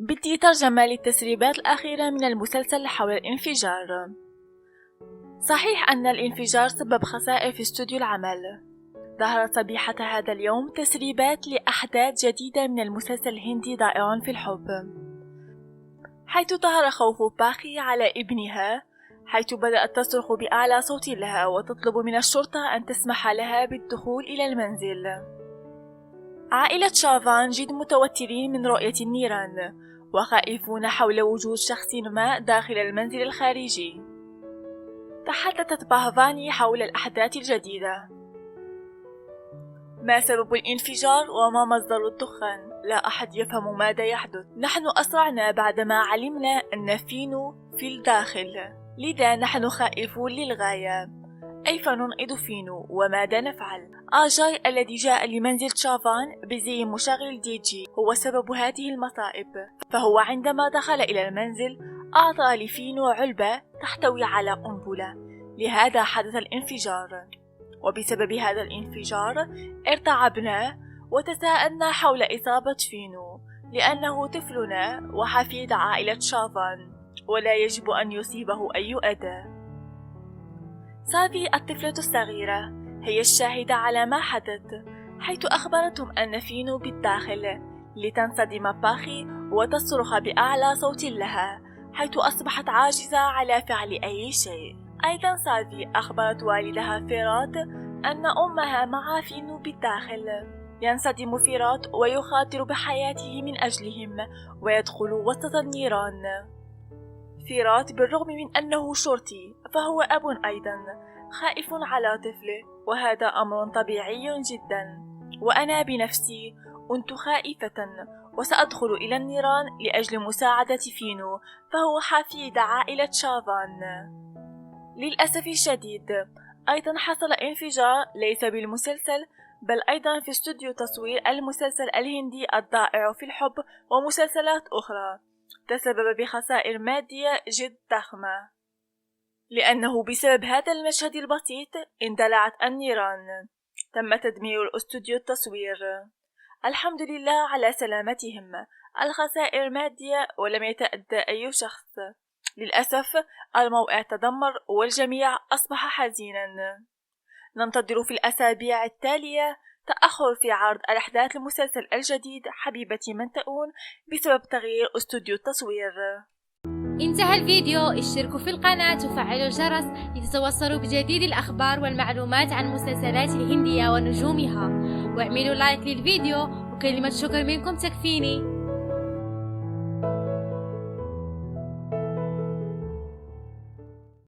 بدي ترجمة للتسريبات الأخيرة من المسلسل حول الانفجار. صحيح أن الانفجار سبب خسائر في استوديو العمل. ظهرت صبيحة هذا اليوم تسريبات لأحداث جديدة من المسلسل الهندي ضائع في الحب، حيث ظهر خوف باخي على ابنها، حيث بدأت تصرخ بأعلى صوت لها وتطلب من الشرطة أن تسمح لها بالدخول إلى المنزل. عائلة شافان جد متوترين من رؤية النيران وخائفون حول وجود شخص ما داخل المنزل الخارجي. تحدثت باهفاني حول الأحداث الجديدة. ما سبب الانفجار وما مصدر الدخان؟ لا أحد يفهم ماذا يحدث. نحن أسرعنا بعدما علمنا أن فينو في الداخل، لذا نحن خائفون للغاية. أي فننقذ فينو؟ وماذا نفعل؟ آجاي الذي جاء لمنزل شافان بزي مشغل دي جي هو سبب هذه المصائب، فهو عندما دخل إلى المنزل أعطى لفينو علبة تحتوي على قنبلة، لهذا حدث الانفجار. وبسبب هذا الانفجار ارتعبنا وتساءلنا حول إصابة فينو، لأنه طفلنا وحفيد عائلة شافان ولا يجب أن يصيبه أي أذى. سافي الطفلة الصغيرة هي الشاهدة على ما حدث، حيث أخبرتهم أن فينو بالداخل، لتنصدم باخي وتصرخ بأعلى صوت لها، حيث أصبحت عاجزة على فعل أي شيء. أيضا سافي أخبرت والدها فيرات أن أمها مع فينو بالداخل. ينصدم فيرات ويخاطر بحياته من أجلهم ويدخل وسط النيران. فيرات بالرغم من أنه شرطي فهو أب أيضا، خائف على طفله، وهذا أمر طبيعي جدا. وأنا بنفسي كنت خائفة وسأدخل إلى النيران لأجل مساعدة فينو، فهو حفيد عائلة شافان. للأسف الشديد أيضا حصل انفجار ليس بالمسلسل بل أيضا في استوديو تصوير المسلسل الهندي الضائع في الحب ومسلسلات أخرى، تسبب بخسائر مادية جد ضخمة، لأنه بسبب هذا المشهد البسيط اندلعت النيران. تم تدمير الاستوديو التصوير. الحمد لله على سلامتهم. الخسائر مادية ولم يتأذى أي شخص. للأسف الموقع تدمر والجميع أصبح حزينا. ننتظر في الأسابيع التالية تأخر في عرض الأحداث المسلسل الجديد حبيبتي من تؤون بسبب تغيير استوديو التصوير. انتهى الفيديو، اشتركوا في القناة وفعلوا الجرس لتتوصلوا بجديد الأخبار والمعلومات عن المسلسلات الهندية ونجومها، واعملوا لايك للفيديو وكلمة شكر منكم تكفيني.